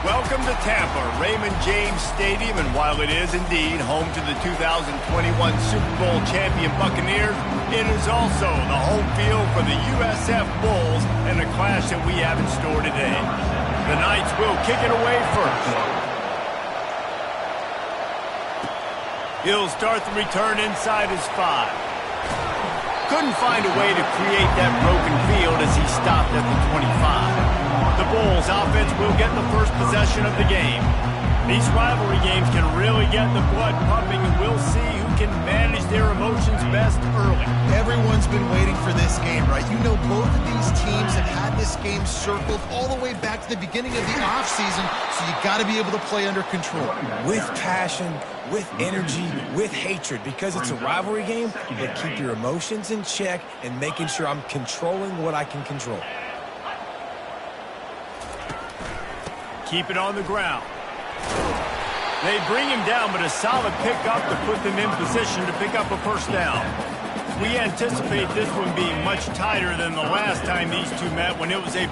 Welcome to Tampa, Raymond James Stadium, and while it is indeed home to the 2021 Super Bowl champion Buccaneers, it is also the home field for the USF Bulls and the clash that we have in store today. The Knights will kick it away first. He'll start the return inside his 5. Couldn't find a way to create that broken field as he stopped at the 25. The Bulls offense will get the first possession of the game. These rivalry games can really get the blood pumping, and we'll see who can manage their emotions best early. Everyone's been waiting for this game, right? You know, both of these teams have had this game circled all the way back to the beginning of the offseason, so you got to be able to play under control. With passion, with energy, with hatred, because it's a rivalry game, but keep your emotions in check and making sure I'm controlling what I can control. Keep it on the ground. They bring him down, but a solid pickup to put them in position to pick up a first down. We anticipate this one being much tighter than the last time these two met when it was a...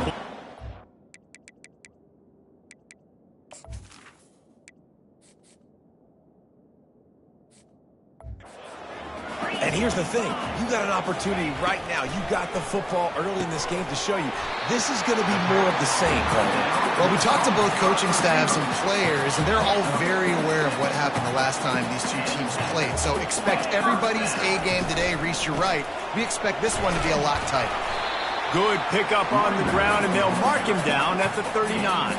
And here's the thing, you got an opportunity right now. You got the football early in this game to show you this is going to be more of the same. Well, we talked to both coaching staffs and players, and they're all very aware of what happened the last time these two teams played. So expect everybody's A game today. Reese, you're right. We expect this one to be a lot tighter. Good pickup on the ground, and they'll mark him down at the 39.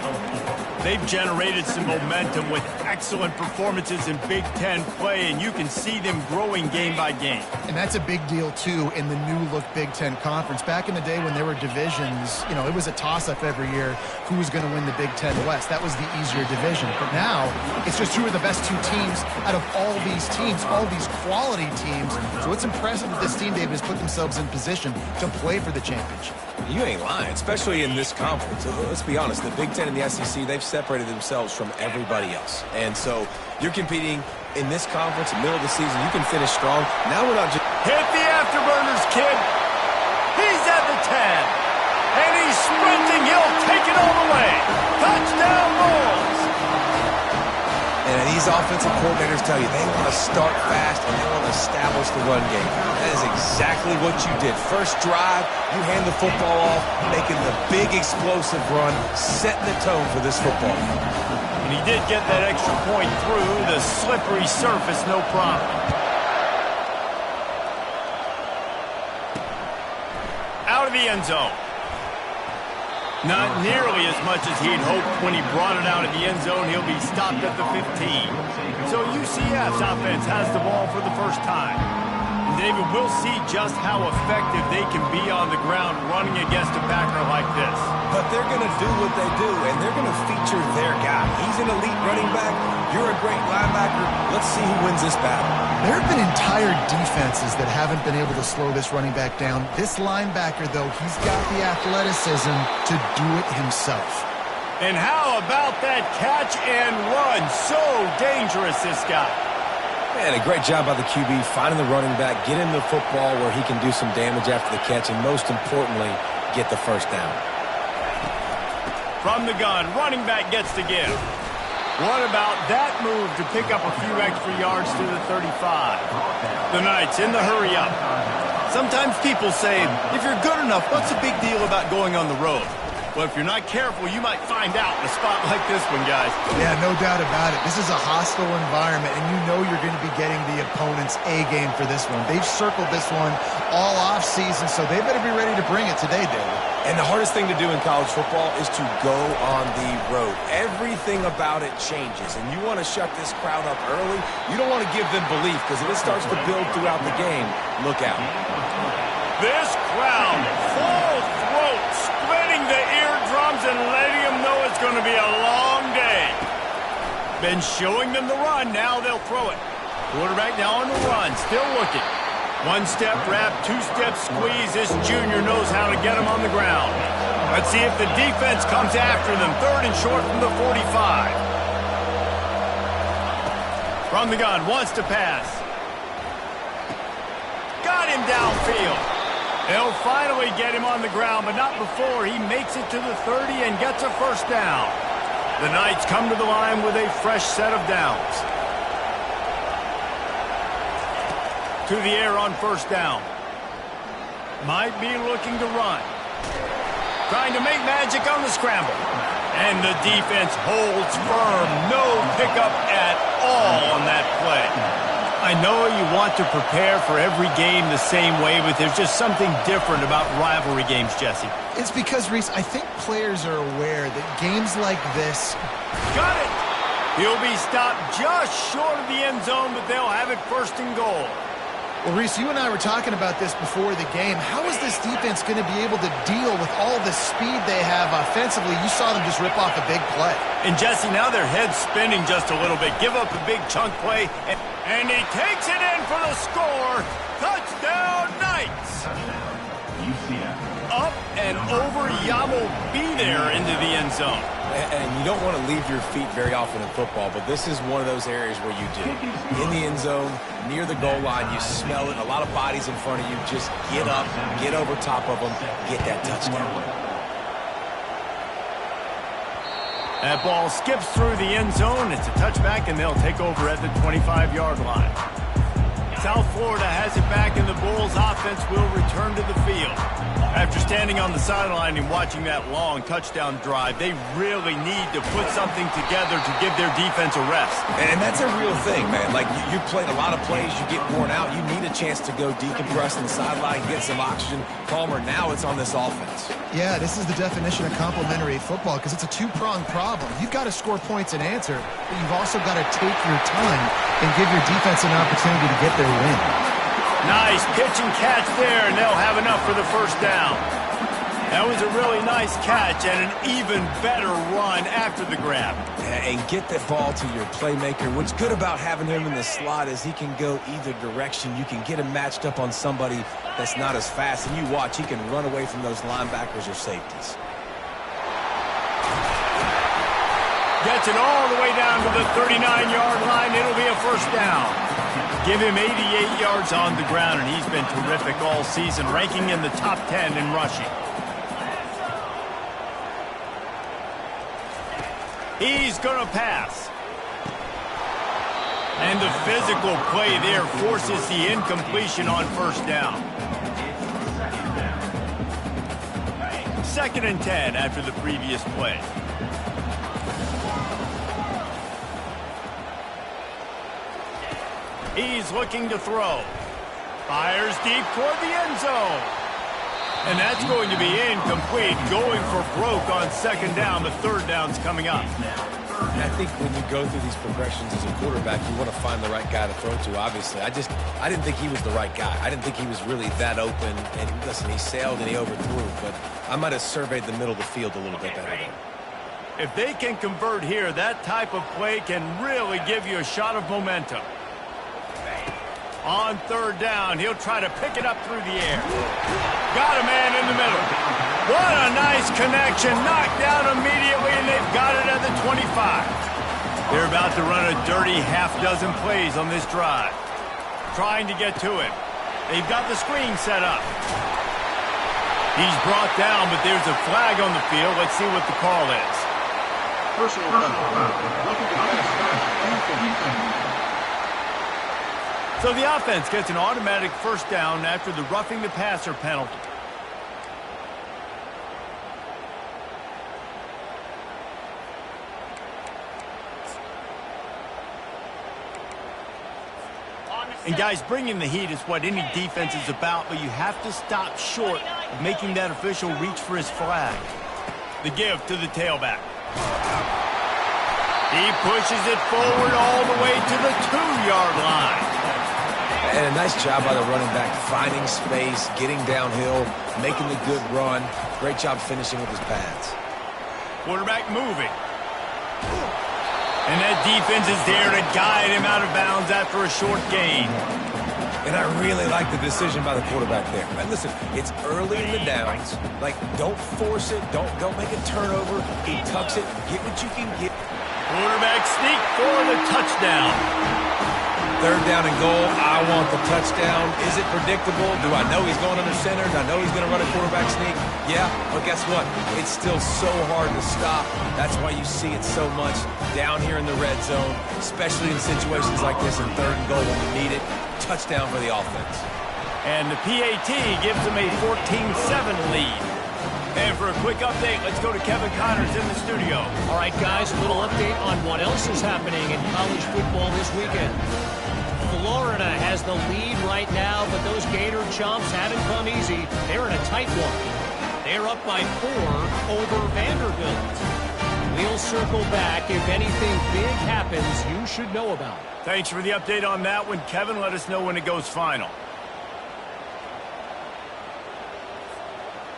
They've generated some momentum with excellent performances in Big Ten play, and you can see them growing game by game. And that's a big deal, too, in the new-look Big Ten Conference. Back in the day when there were divisions, you know, it was a toss-up every year who was going to win the Big Ten West. That was the easier division. But now, it's just who are the best two teams out of all these teams, all these quality teams. So it's impressive that this team, David, has put themselves in position to play for the championship. You ain't lying, especially in this conference. Let's be honest, the Big Ten and the SEC, they've separated themselves from everybody else. And so you're competing in this conference, middle of the season, you can finish strong. Now we're not just... Hit the afterburners, kid. He's at the 10. And he's sprinting. He'll take it all the way. Touchdown, Bulls. And these offensive coordinators tell you they want to start fast and they want to establish the run game. That is exactly what you did. First drive, you hand the football off, making the big explosive run, setting the tone for this football. And he did get that extra point through the slippery surface, no problem. Out of the end zone. Not nearly as much as he'd hoped when he brought it out of the end zone. He'll be stopped at the 15. So UCF's offense has the ball for the first time. David, we'll see just how effective they can be on the ground running against a backer like this. But they're going to do what they do, and they're going to feature their guy. He's an elite running back. You're a great linebacker. Let's see who wins this battle. There have been entire defenses that haven't been able to slow this running back down. This linebacker, though, he's got the athleticism to do it himself. And how about that catch and run? So dangerous, this guy. Man, a great job by the QB finding the running back, get him the football where he can do some damage after the catch, and most importantly, get the first down. From the gun, running back gets to give. What about that move to pick up a few extra yards to the 35? The Knights in the hurry up. Sometimes people say, if you're good enough, what's the big deal about going on the road? Well, if you're not careful, you might find out in a spot like this one, guys. Yeah, no doubt about it. This is a hostile environment, and you know you're going to be getting the opponent's A game for this one. They've circled this one all offseason, so they better be ready to bring it today, David. And the hardest thing to do in college football is to go on the road. Everything about it changes, and you want to shut this crowd up early. You don't want to give them belief, because if it starts to build throughout the game, look out. This crowd, full throat, splitting the eardrums and letting them know it's going to be a long day. Been showing them the run, now they'll throw it. Quarterback now on the run, still looking. One-step wrap, two-step squeeze. This junior knows how to get him on the ground. Let's see if the defense comes after them. Third and short from the 45. From the gun, wants to pass. Got him downfield. They'll finally get him on the ground, but not before he makes it to the 30 and gets a first down. The Knights come to the line with a fresh set of downs. To the air on first down. Might be looking to run. Trying to make magic on the scramble. And the defense holds firm. No pickup at all on that play. I know you want to prepare for every game the same way, but there's just something different about rivalry games, Jesse. It's because, Reese, I think players are aware that games like this... Got it! He'll be stopped just short of the end zone, but they'll have it first and goal. Well, Reese, you and I were talking about this before the game. How is this defense going to be able to deal with all the speed they have offensively? You saw them just rip off a big play. And, Jesse, now their head's spinning just a little bit. Give up a big chunk play, and he takes it in for the score. Touchdown, Knights! Up and over, Yamo be there into the end zone. And you don't want to leave your feet very often in football, but this is one of those areas where you do. In the end zone, near the goal line, you smell it. A lot of bodies in front of you. Just get up, get over top of them, get that touchdown. That ball skips through the end zone. It's a touchback, and they'll take over at the 25-yard line. South Florida has it back, and the Bulls offense will return to the field. After standing on the sideline and watching that long touchdown drive, they really need to put something together to give their defense a rest. And that's a real thing, man. Like, you played a lot of plays, you get worn out, you need a chance to go decompress on the sideline, get some oxygen. Palmer, now it's on this offense. Yeah, this is the definition of complementary football because it's a two-pronged problem. You've got to score points and answer, but you've also got to take your time and give your defense an opportunity to get their win. Nice pitch and catch there, and they'll have enough for the first down. That was a really nice catch and an even better run after the grab. And get that ball to your playmaker. What's good about having him in the slot is he can go either direction. You can get him matched up on somebody that's not as fast, and you watch, he can run away from those linebackers or safeties. Gets it all the way down to the 39-yard line. It'll be a first down. Give him 88 yards on the ground, and he's been terrific all season, ranking in the top 10 in rushing. He's going to pass. And the physical play there forces the incompletion on first down. 2nd and 10 after the previous play. He's looking to throw. Fires deep toward the end zone. And that's going to be incomplete. Going for broke on 2nd down. The 3rd down's coming up. I think when you go through these progressions as a quarterback, you want to find the right guy to throw to, obviously. I didn't think he was the right guy. I didn't think he was really that open. And listen, he sailed and he overthrew. But I might have surveyed the middle of the field a little bit better there. If they can convert here, that type of play can really give you a shot of momentum. On 3rd down, he'll try to pick it up through the air. Got a man in the middle. What a nice connection. Knocked down immediately, and they've got it at the 25. They're about to run a dirty half-dozen plays on this drive. Trying to get to it. They've got the screen set up. He's brought down, but there's a flag on the field. Let's see what the call is. Personal foul. So the offense gets an automatic first down after the roughing the passer penalty. And guys, bringing the heat is what any defense is about, but you have to stop short of making that official reach for his flag. The give to the tailback. He pushes it forward all the way to the 2-yard line. And a nice job by the running back, finding space, getting downhill, making the good run. Great job finishing with his pads. Quarterback moving. And that defense is there to guide him out of bounds after a short gain. And I really like the decision by the quarterback there. And listen, it's early in the downs. Like, don't force it. Don't make a turnover. He tucks it. Get what you can get. Quarterback sneak for the touchdown. Third down and goal, I want the touchdown. Is it predictable? Do I know he's going under center? Do I know he's going to run a quarterback sneak? Yeah, but guess what? It's still so hard to stop. That's why you see it so much down here in the red zone, especially in situations like this in third and goal when you need it. Touchdown for the offense. And the PAT gives them a 14-7 lead. And for a quick update, let's go to Kevin Connors in the studio. All right, guys, a little update on what else is happening in college football this weekend. Florida has the lead right now, but those Gator Chomps haven't come easy. They're in a tight one. They're up by 4 over Vanderbilt. We'll circle back. If anything big happens, you should know about it. Thanks for the update on that one, Kevin. Let us know when it goes final.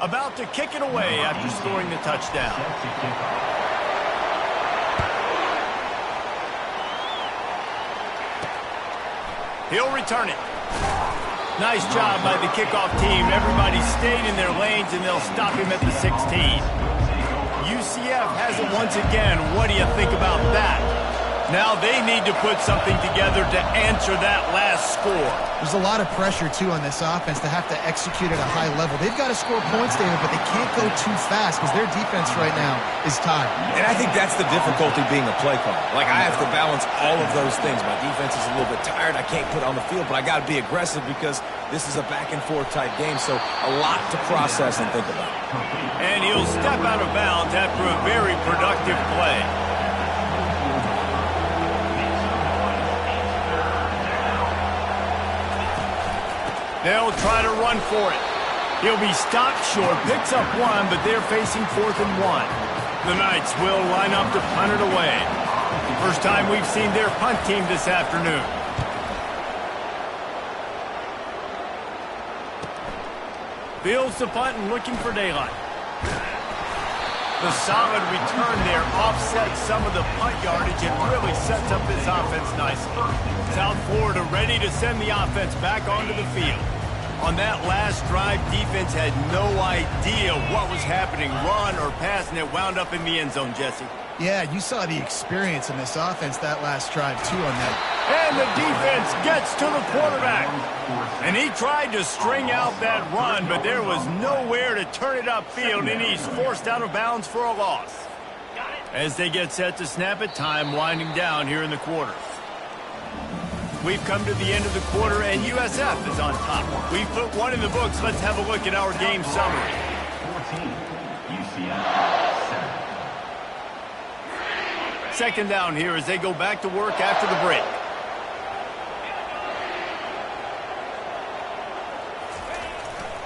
About to kick it away after scoring the touchdown. He'll return it. Nice job by the kickoff team. Everybody stayed in their lanes, and they'll stop him at the 16. UCF has it once again. What do you think about that? Now they need to put something together to answer that last score. There's a lot of pressure, too, on this offense to have to execute at a high level. They've got to score points, David, but they can't go too fast because their defense right now is tired. And I think that's the difficulty being a play caller. Like, I have to balance all of those things. My defense is a little bit tired. I can't put it on the field, but I got to be aggressive because this is a back-and-forth type game, so a lot to process and think about. And he'll step out of bounds after a very productive play. They'll try to run for it. He'll be stopped short, picks up 1, but they're facing 4th and 1. The Knights will line up to punt it away. First time we've seen their punt team this afternoon. Fields the punt and looking for daylight. The solid return there offsets some of the punt yardage and really sets up this offense nicely. South Florida ready to send the offense back onto the field. On that last drive, defense had no idea what was happening, run or pass, and it wound up in the end zone, Jesse. Yeah, you saw the experience in this offense that last drive, too, on that. And the defense gets to the quarterback. And he tried to string out that run, but there was nowhere to turn it upfield, and he's forced out of bounds for a loss. As they get set to snap it, time winding down here in the quarter. We've come to the end of the quarter, and USF is on top. We've put 1 in the books. Let's have a look at our game summary. 14, UCF 7. Second down here as they go back to work after the break.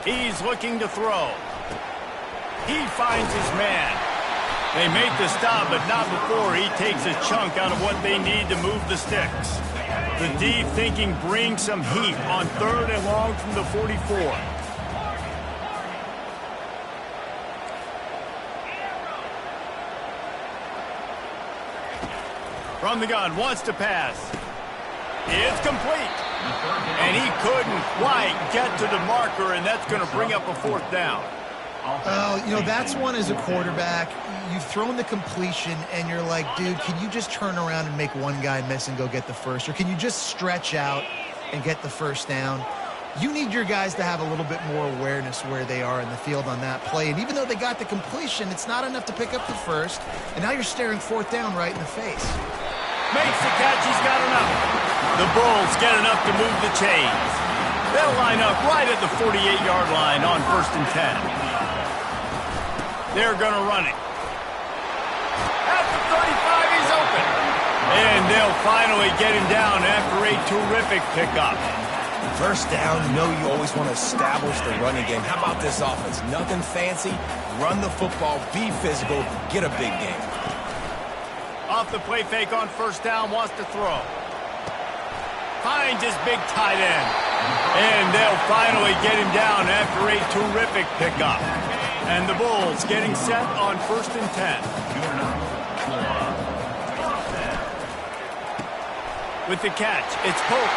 He's looking to throw. He finds his man. They make the stop, but not before he takes a chunk out of what they need to move the sticks. The deep thinking brings some heat on 3rd and long from the 44. From the gun, wants to pass. It's complete. And he couldn't quite get to the marker, and that's going to bring up a 4th down. You know, that's one as a quarterback. You've thrown the completion, and you're like, dude, can you just turn around and make one guy miss and go get the first? Or can you just stretch out and get the first down? You need your guys to have a little bit more awareness where they are in the field on that play. And even though they got the completion, it's not enough to pick up the first. And now you're staring 4th down right in the face. Makes the catch. He's got enough. The Bulls get enough to move the chains. They'll line up right at the 48-yard line on 1st and 10. They're going to run it. At the 35, he's open. And they'll finally get him down after a terrific pickup. First down, you know you always want to establish the running game. How about this offense? Nothing fancy. Run the football, be physical, get a big game. Off the play fake on 1st down, wants to throw. Finds his big tight end. And they'll finally get him down after a terrific pickup. And the Bulls getting set on 1st and 10. With the catch, it's Pope.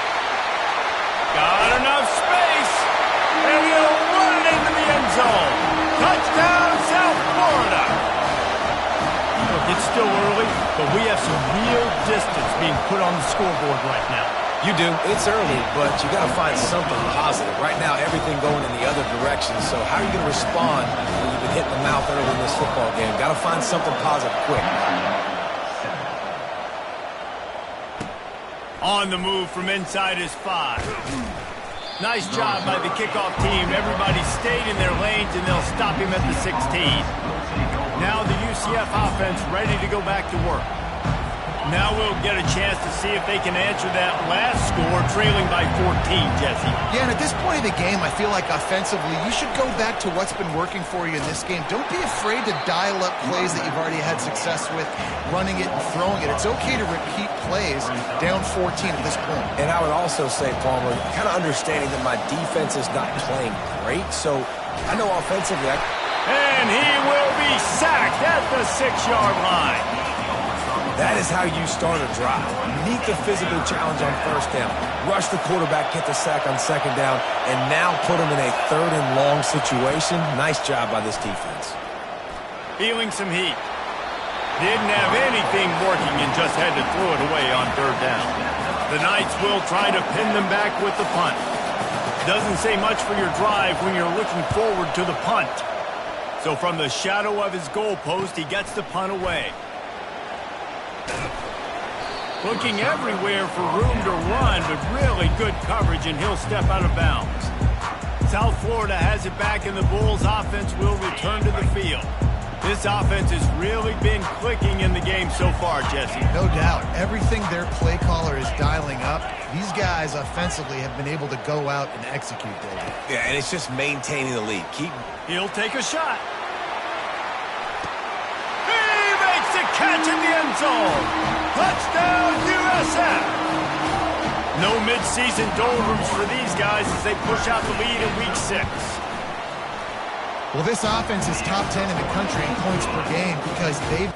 Got enough space. And he'll run it into the end zone. Touchdown, South Florida. Look, it's still early, but we have some real distance being put on the scoreboard right now. You do. It's early, but you got to find something positive. Right now, everything going in the other direction. So how are you going to respond when you've been hitting the mouth early in this football game? Got to find something positive quick. On the move from inside his 5. Nice job by the kickoff team. Everybody stayed in their lanes, and they'll stop him at the 16. Now the UCF offense ready to go back to work. Now we'll get a chance to see if they can answer that last score, trailing by 14, Jesse. Yeah, and at this point of the game, I feel like offensively, you should go back to what's been working for you in this game. Don't be afraid to dial up plays that you've already had success with, running it and throwing it. It's okay to repeat plays down 14 at this point. And I would also say, Palmer, kind of understanding that my defense is not playing great, so I know offensively And he will be sacked at the 6-yard line. That is how you start a drive. Meet the physical challenge on first down. Rush the quarterback, get the sack on second down, and now put him in a 3rd and long situation. Nice job by this defense. Feeling some heat. Didn't have anything working and just had to throw it away on 3rd down. The Knights will try to pin them back with the punt. Doesn't say much for your drive when you're looking forward to the punt. So from the shadow of his goalpost, he gets the punt away. Looking everywhere for room to run, but really good coverage, and he'll step out of bounds. South Florida has it back, and the Bulls offense will return to the field. This offense has really been clicking in the game so far, Jesse. No doubt. Everything their play caller is dialing up, these guys offensively have been able to go out and execute, David. Yeah, and it's just maintaining the lead. He'll take a shot. Catch in the end zone. Touchdown, USF. No midseason doldrums for these guys as they push out the lead in Week 6. Well, this offense is top 10 in the country in points per game because they've...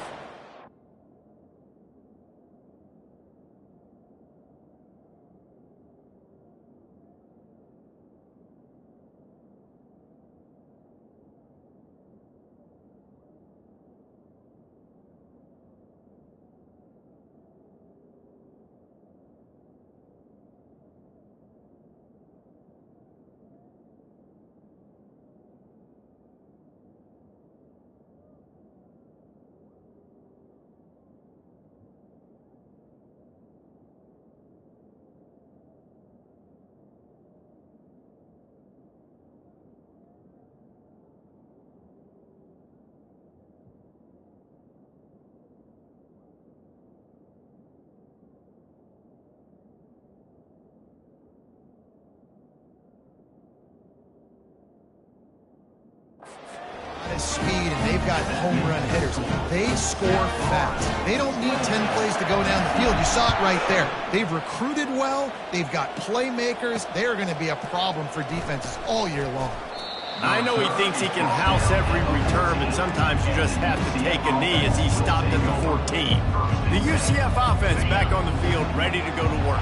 speed, and they've got home run hitters. They score fast. They don't need 10 plays to go down the field. You saw it right there. They've recruited well. They've got playmakers. They are going to be a problem for defenses all year long. I know he thinks he can house every return, but sometimes you just have to take a knee as he stopped at the 14. The UCF offense back on the field, ready to go to work.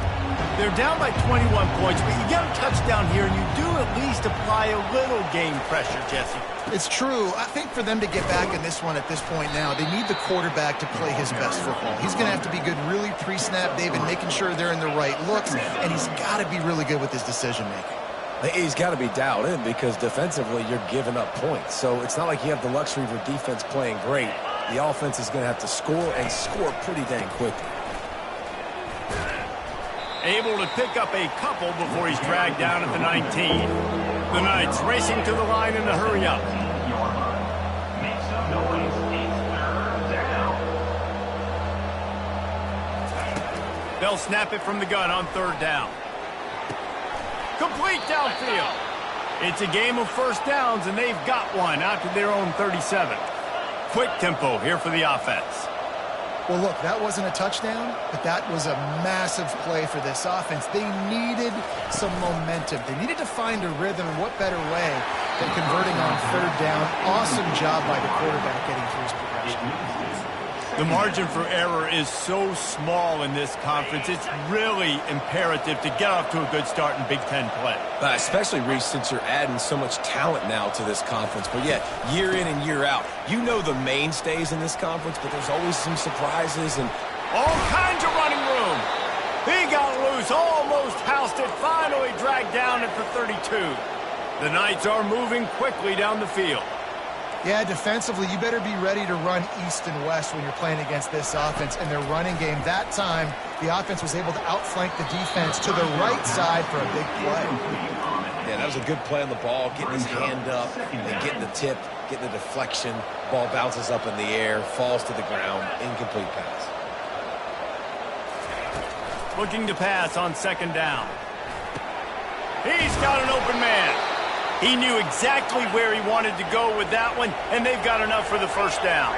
They're down by 21 points, but you get a touchdown here, and you do at least apply a little game pressure, Jesse. It's true. I think for them to get back in this one at this point now, they need the quarterback to play his best football. He's going to have to be good really pre-snap, David, making sure they're in the right looks, and he's got to be really good with his decision-making. He's got to be dialed in because defensively you're giving up points. So it's not like you have the luxury of your defense playing great. The offense is going to have to score and score pretty dang quickly. Able to pick up a couple before he's dragged down at the 19. The Knights racing to the line in a hurry up. Make some noise. It's 3rd down. They'll snap it from the gun on 3rd down. Complete downfield. It's a game of first downs, and they've got one out to their own 37. Quick tempo here for the offense. Well, look, that wasn't a touchdown, but that was a massive play for this offense. They needed some momentum. They needed to find a rhythm, and what better way than converting on 3rd down. Awesome job by the quarterback getting through his progression. The margin for error is so small in this conference. It's really imperative to get off to a good start in Big Ten play. Especially, Reese, since you're adding so much talent now to this conference. But yet, year in and year out, you know the mainstays in this conference, but there's always some surprises and all kinds of running room. He got loose, almost housed it, finally dragged down at the 32. The Knights are moving quickly down the field. Yeah, defensively, you better be ready to run east and west when you're playing against this offense and their running game. That time, the offense was able to outflank the defense to the right side for a big play. Yeah, that was a good play on the ball, getting his hand up, and getting the tip, getting the deflection. Ball bounces up in the air, falls to the ground, incomplete pass. Looking to pass on second down. He's got an open man. He knew exactly where he wanted to go with that one, and they've got enough for the first down.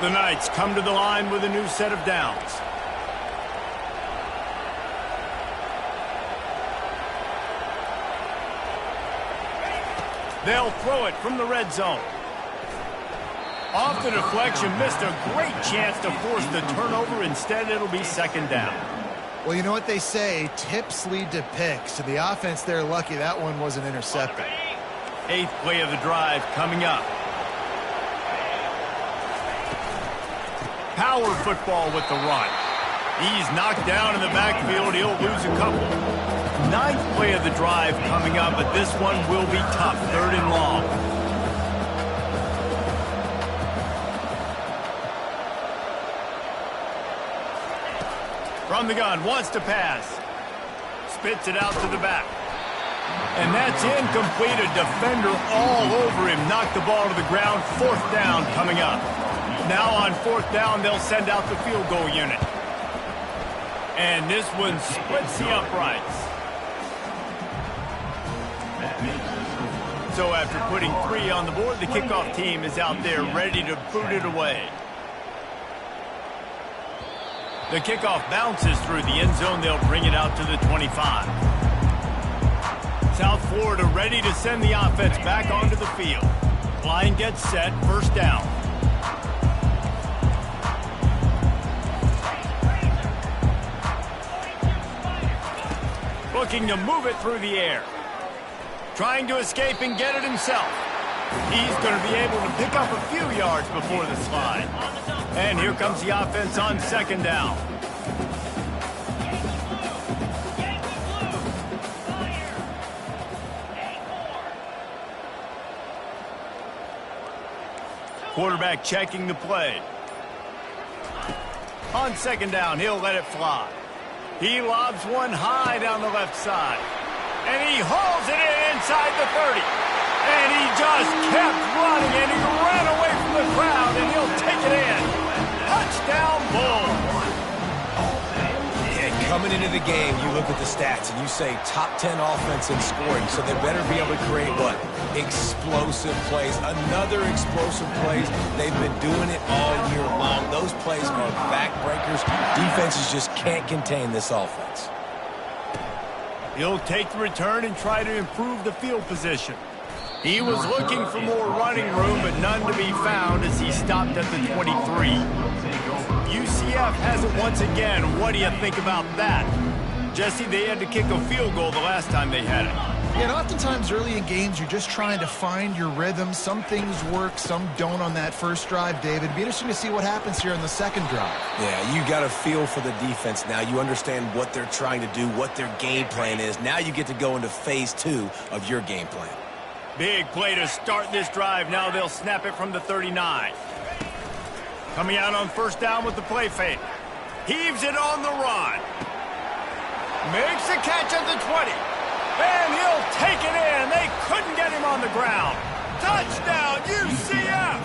The Knights come to the line with a new set of downs. They'll throw it from the red zone. Off the deflection, missed a great chance to force the turnover. Instead, it'll be second down. Well, you know what they say, tips lead to picks. So the offense, they're lucky that one wasn't intercepted. 8th play of the drive coming up. Power football with the run. He's knocked down in the backfield. He'll lose a couple. 9th play of the drive coming up, but this one will be tough. 3rd and long. From the gun, wants to pass. Spits it out to the back. And that's incomplete. A defender all over him. Knocked the ball to the ground. 4th down coming up. Now on 4th down, they'll send out the field goal unit. And this one splits the uprights. So after putting 3 on the board, the kickoff team is out there ready to boot it away. The kickoff bounces through the end zone. They'll bring it out to the 25. South Florida ready to send the offense back onto the field. Line gets set, first down. Looking to move it through the air. Trying to escape and get it himself. He's going to be able to pick up a few yards before the slide. And here comes the offense on second down. Quarterback checking the play. On second down, he'll let it fly. He lobs one high down the left side. And he hauls it in inside the 30. And he just kept running, and he ran away from the crowd, and he'll take it in. Touchdown, Bulls. Yeah, coming into the game, you look at the stats, and you say top 10 offense in scoring, so they better be able to create what? Explosive plays. Another explosive plays. They've been doing it all year long. Those plays are backbreakers. Defenses just can't contain this offense. He'll take the return and try to improve the field position. He was looking for more running room, but none to be found as he stopped at the 23. UCF has it once again. What do you think about that? Jesse, they had to kick a field goal the last time they had it. Yeah, and oftentimes early in games, you're just trying to find your rhythm. Some things work, some don't on that first drive, David. It'd be interesting to see what happens here in the second drive. Yeah, you got a feel for the defense now. You understand what they're trying to do, what their game plan is. Now you get to go into phase 2 of your game plan. Big play to start this drive. Now they'll snap it from the 39. Coming out on first down with the play fake. Heaves it on the run. Makes the catch at the 20. And he'll take it in. They couldn't get him on the ground. Touchdown, UCF!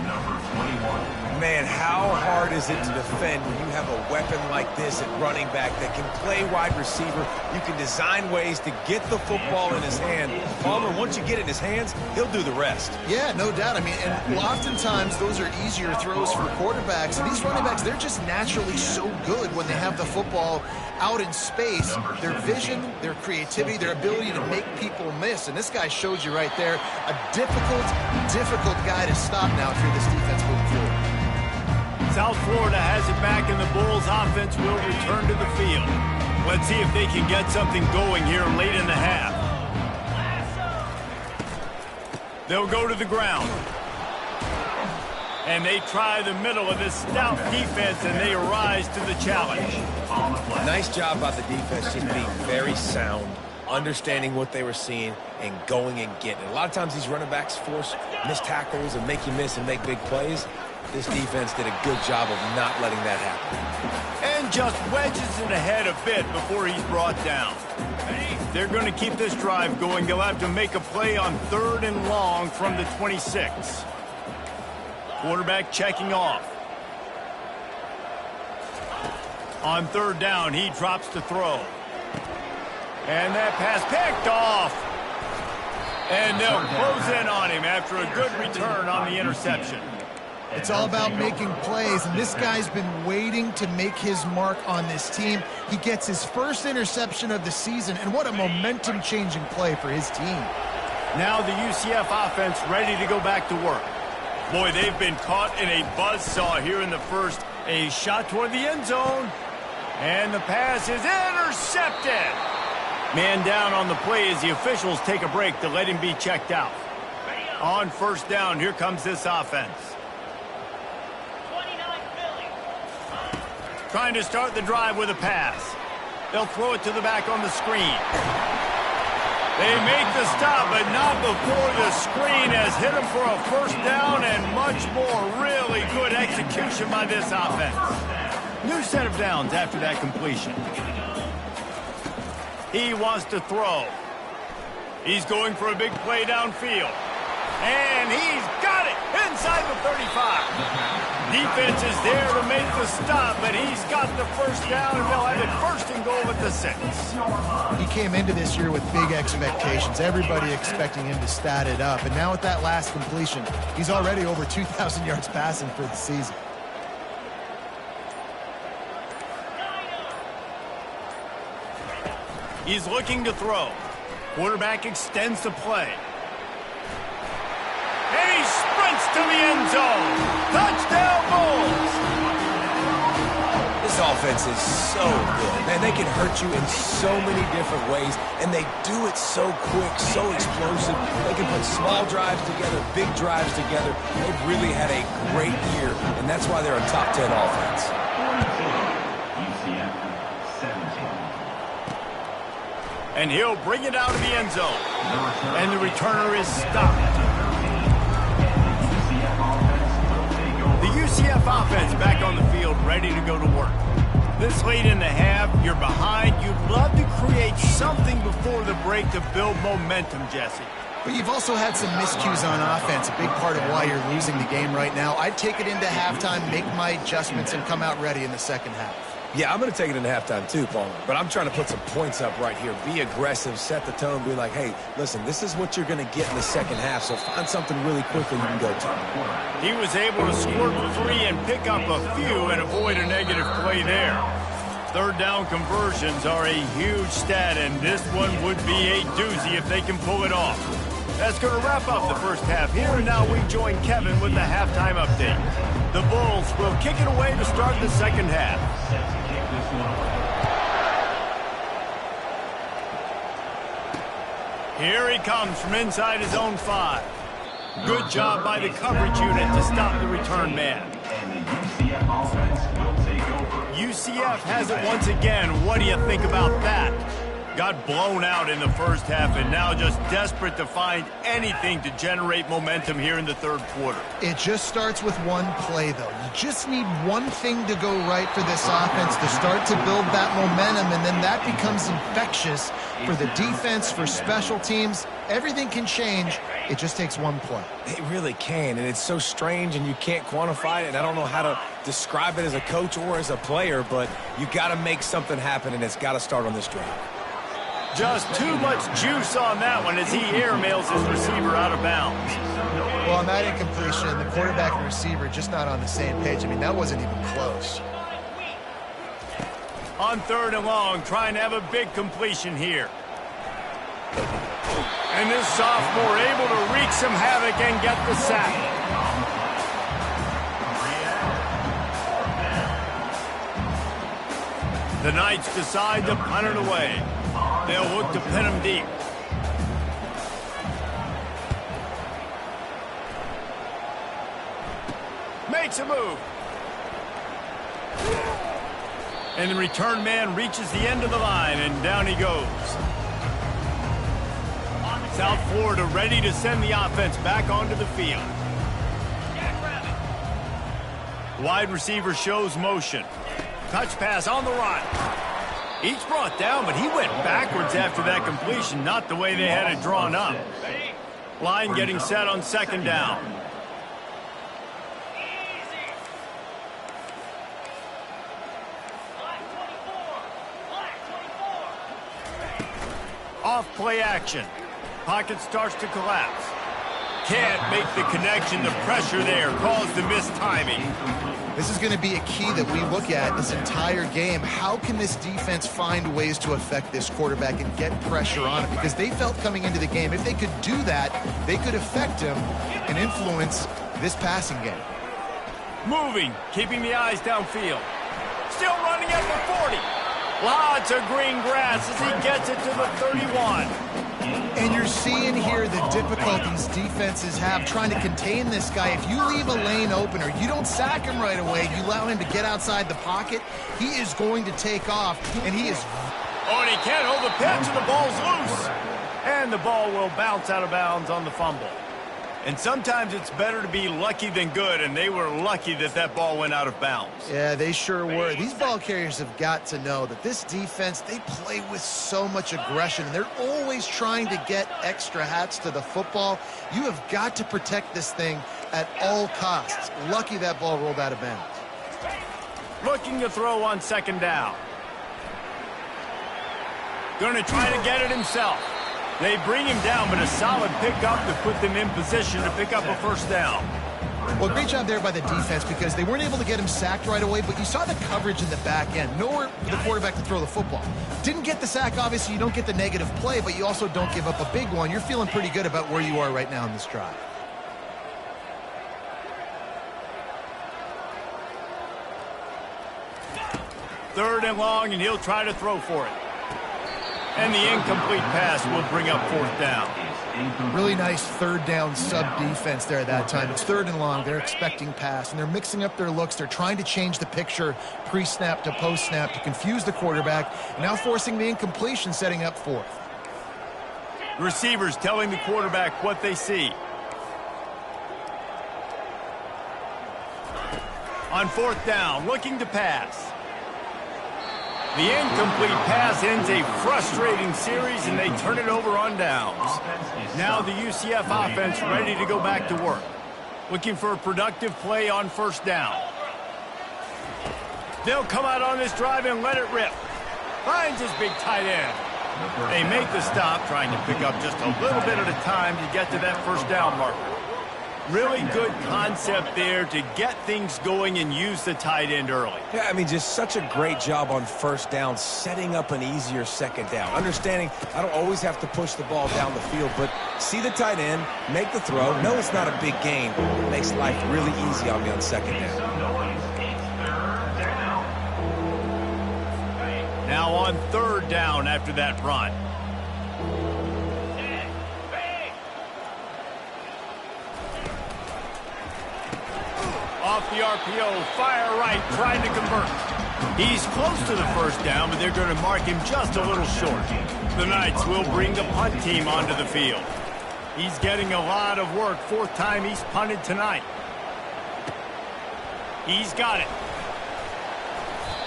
Number 21. Man, how hard is it to defend when you have a weapon like this at running back that can play wide receiver? You can design ways to get the football in his hand. Palmer, once you get it in his hands, he'll do the rest. Yeah, no doubt. I mean, and oftentimes those are easier throws for quarterbacks. And these running backs, they're just naturally so good when they have the football out in space. Their vision, their creativity, their ability to make people miss. And this guy showed you right there, a difficult guy to stop now if you're this defense moving forward. South Florida has it back, and the Bulls offense will return to the field. Let's see if they can get something going here late in the half. They'll go to the ground. And they try the middle of this stout defense, and they rise to the challenge. Nice job by the defense, just being very sound, understanding what they were seeing, and going and getting it. A lot of times these running backs force missed tackles and make you miss and make big plays. This defense did a good job of not letting that happen. And just wedges it ahead a bit before he's brought down. They're going to keep this drive going. They'll have to make a play on 3rd and long from the 26. Quarterback checking off. On 3rd down, he drops to throw. And that pass picked off. And they'll close in on him after a good return on the interception. It's all about making plays, and this guy's been waiting to make his mark on this team. He gets his first interception of the season, and what a momentum-changing play for his team. Now the UCF offense ready to go back to work. Boy, they've been caught in a buzzsaw here in the first. A shot toward the end zone, and the pass is intercepted. Man down on the play as the officials take a break to let him be checked out. On 1st down, here comes this offense. Trying to start the drive with a pass. They'll throw it to the back on the screen. They make the stop, but not before the screen has hit him for a 1st down and much more. Really good execution by this offense. New set of downs after that completion. He wants to throw. He's going for a big play downfield. And he's got it inside the 35. Defense is there to make the stop, but he's got the 1st down, and they'll have it 1st and goal at the 6. He came into this year with big expectations. Everybody expecting him to stat it up. And now with that last completion, he's already over 2,000 yards passing for the season. He's looking to throw. Quarterback extends the play. And he sprints to the end zone. Touchdown, Bulls! This offense is so good. Man, they can hurt you in so many different ways, and they do it so quick, so explosive. They can put small drives together, big drives together. They've really had a great year, and that's why they're a top 10 offense. And he'll bring it out of the end zone. And the returner is stopped. The UCF offense back on the field, ready to go to work. This late in the half, you're behind. You'd love to create something before the break to build momentum, Jesse. But you've also had some miscues on offense, a big part of why you're losing the game right now. I'd take it into halftime, make my adjustments, and come out ready in the 2nd half. Yeah, I'm going to take it into halftime too, Palmer. But I'm trying to put some points up right here. Be aggressive, set the tone, be like, hey, listen, this is what you're going to get in the 2nd half, so find something really quickly you can go to. He was able to score 3 and pick up a few and avoid a negative play there. 3rd down conversions are a huge stat, and this one would be a doozy if they can pull it off. That's going to wrap up the 1st half here, and now we join Kevin with the halftime update. The Bulls will kick it away to start the 2nd half. Here he comes from inside his own 5. Good job by the coverage unit to stop the return man. UCF has it once again. What do you think about that? Got blown out in the 1st half and now just desperate to find anything to generate momentum here in the 3rd quarter. It just starts with one play, though. You just need one thing to go right for this offense to start to build that momentum, and then that becomes infectious for the defense, for special teams. Everything can change. It just takes one play. It really can, and it's so strange, and you can't quantify it, and I don't know how to describe it as a coach or as a player, but you got to make something happen, and it's got to start on this drive. Just too much juice on that one as he airmails his receiver out of bounds. Well, on that incompletion, the quarterback and receiver just not on the same page. I mean, that wasn't even close. On 3rd and long, trying to have a big completion here. And this sophomore able to wreak some havoc and get the sack. The Knights decide to punt it away. They'll look to pin him deep. makes a move. And the return man reaches the end of the line, and down he goes. South Florida ready to send the offense back onto the field. Wide receiver shows motion. Touch pass on the run. He's brought down, but he went backwards after that completion, not the way they had it drawn up. Line getting set on second down. Off play action. Pocket starts to collapse. Can't make the connection. The pressure there caused the mistiming. This is going to be a key that we look at this entire game. How can this defense find ways to affect this quarterback and get pressure on him? Because they felt coming into the game, if they could do that, they could affect him and influence this passing game. Moving, keeping the eyes downfield. Still running at the 40. Lots of green grass as he gets it to the 31. And you're seeing here the difficulties defenses have trying to contain this guy. If you leave a lane open or you don't sack him right away, you allow him to get outside the pocket, he is going to take off, and he is... Oh, and he can't hold the pitch, and the ball's loose. And the ball will bounce out of bounds on the fumble. And sometimes it's better to be lucky than good, and they were lucky that that ball went out of bounds. Yeah, they sure were. These ball carriers have got to know that this defense, they play with so much aggression. They're always trying to get extra hats to the football. You have got to protect this thing at all costs. Lucky that ball rolled out of bounds. Looking to throw on second down. Going to try to get it himself. They bring him down, but a solid pickup to put them in position to pick up a first down. Well, great job there by the defense because they weren't able to get him sacked right away, but you saw the coverage in the back end. Nowhere for the quarterback to throw the football. Didn't get the sack, obviously. You don't get the negative play, but you also don't give up a big one. You're feeling pretty good about where you are right now in this drive. Third and long, and he'll try to throw for it. And the incomplete pass will bring up fourth down. Really nice third down sub-defense there that time. It's third and long. They're expecting pass, and they're mixing up their looks. They're trying to change the picture pre-snap to post-snap to confuse the quarterback, now forcing the incompletion, setting up fourth. Receivers telling the quarterback what they see. On fourth down, looking to pass. The incomplete pass ends a frustrating series, and they turn it over on downs. Now the UCF offense ready to go back to work. Looking for a productive play on first down. They'll come out on this drive and let it rip. Finds his big tight end. They make the stop, trying to pick up just a little bit at a time to get to that first down marker. Really good concept there to get things going and use the tight end early. Yeah, I mean, just such a great job on first down, setting up an easier second down. Understanding I don't always have to push the ball down the field, but see the tight end, make the throw. No, it's not a big gain. It makes life really easy on me on second down. Now on third down after that run. Off the RPO, fire right, trying to convert. He's close to the first down, but they're going to mark him just a little short. The Knights will bring the punt team onto the field. He's getting a lot of work. Fourth time he's punted tonight. He's got it.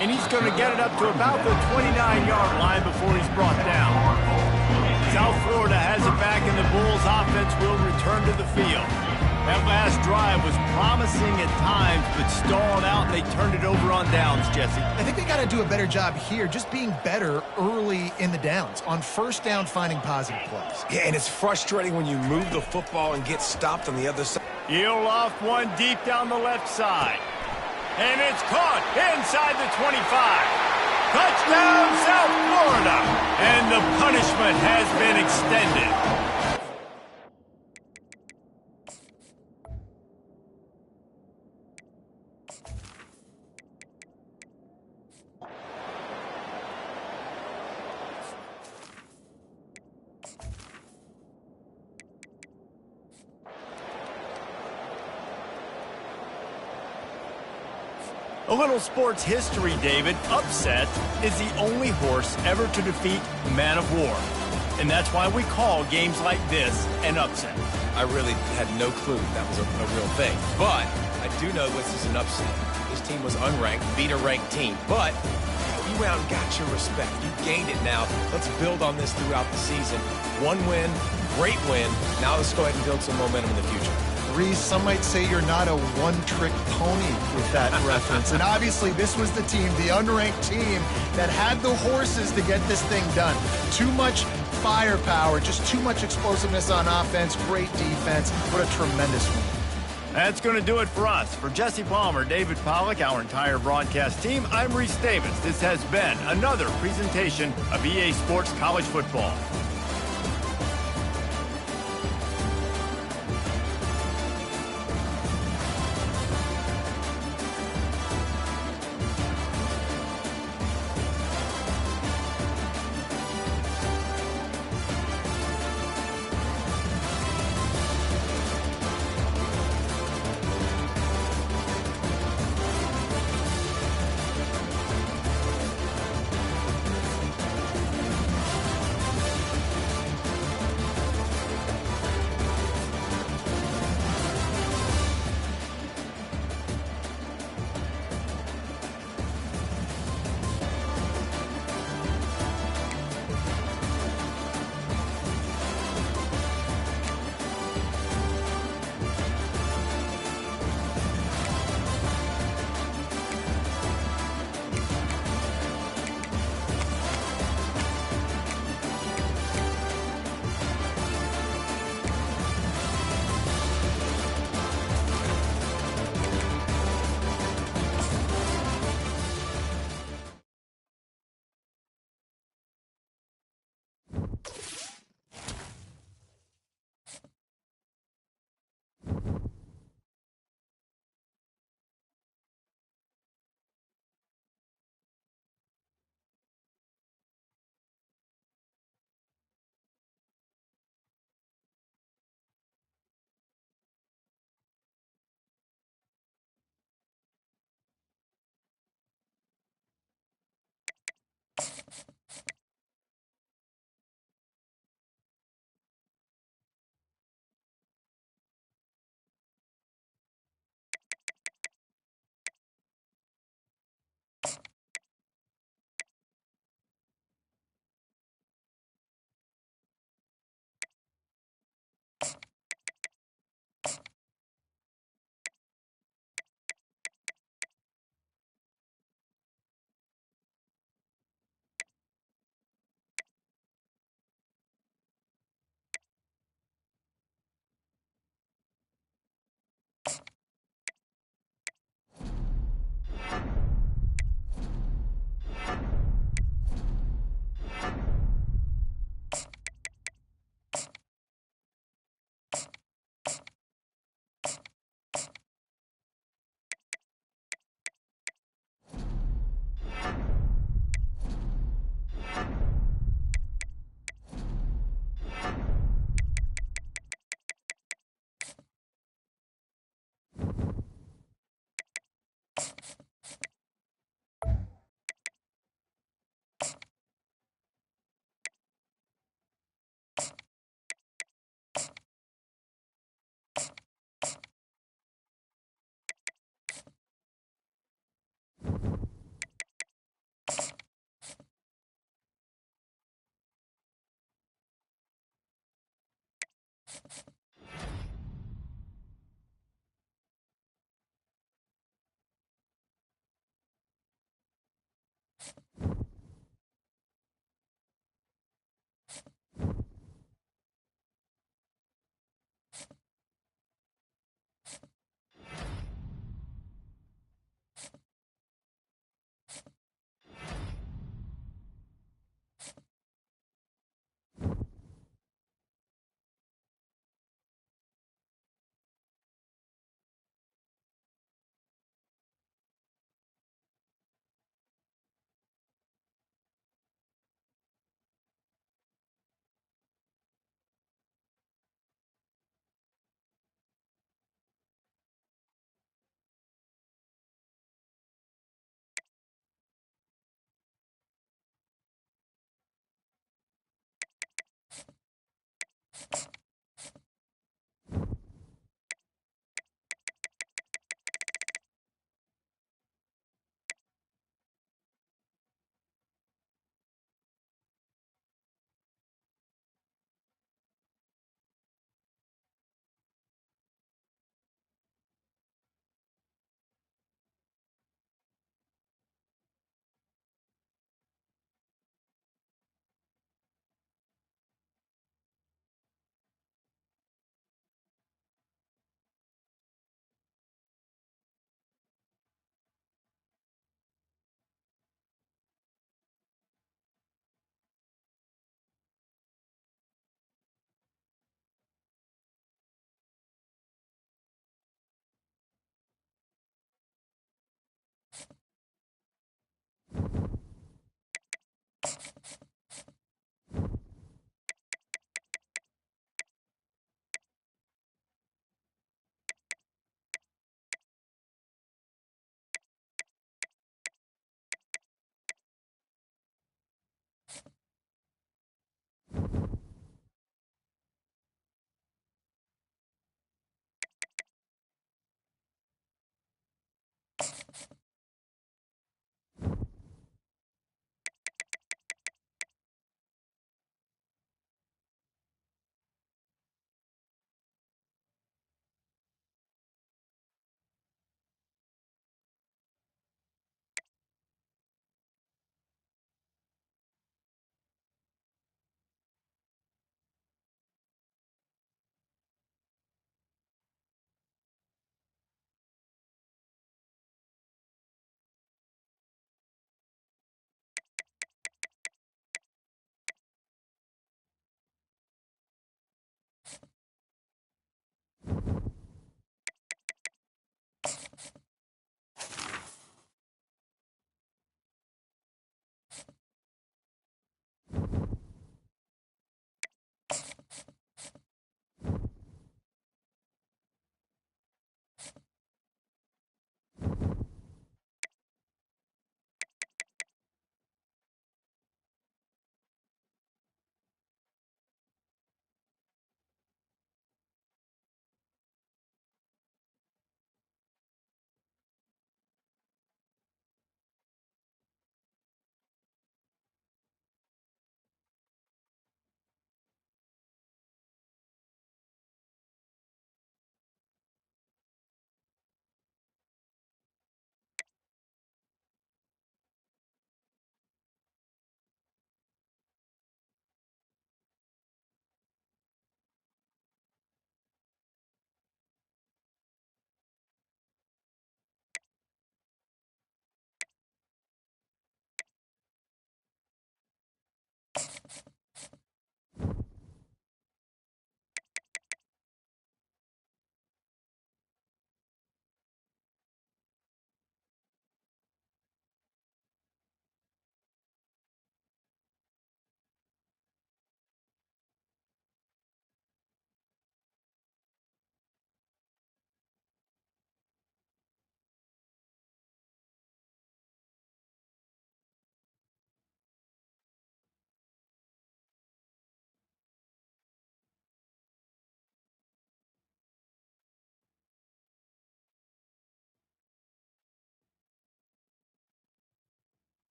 And he's going to get it up to about the 29-yard line before he's brought down. South Florida has it back, and the Bulls offense will return to the field. That last drive was promising at times, but stalled out, and they turned it over on downs, Jesse. I think they got to do a better job here, just being better early in the downs. On first down, finding positive plays. Yeah, and it's frustrating when you move the football and get stopped on the other side. He'll loft one deep down the left side. And it's caught inside the 25. Touchdown, South Florida. And the punishment has been extended. A little sports history, David. Upset is the only horse ever to defeat Man of War. And that's why we call games like this an upset. I really had no clue that was a real thing. But I do know this is an upset. This team was unranked, beat a ranked team. But you went out and got your respect. You gained it now. Let's build on this throughout the season. One win, great win. Now let's go ahead and build some momentum in the future. Reese, some might say you're not a one-trick pony with that reference. And obviously, this was the team, the unranked team, that had the horses to get this thing done. Too much firepower, just too much explosiveness on offense, great defense. What a tremendous win. That's going to do it for us. For Jesse Palmer, David Pollack, our entire broadcast team, I'm Reese Davis. This has been another presentation of EA Sports College Football.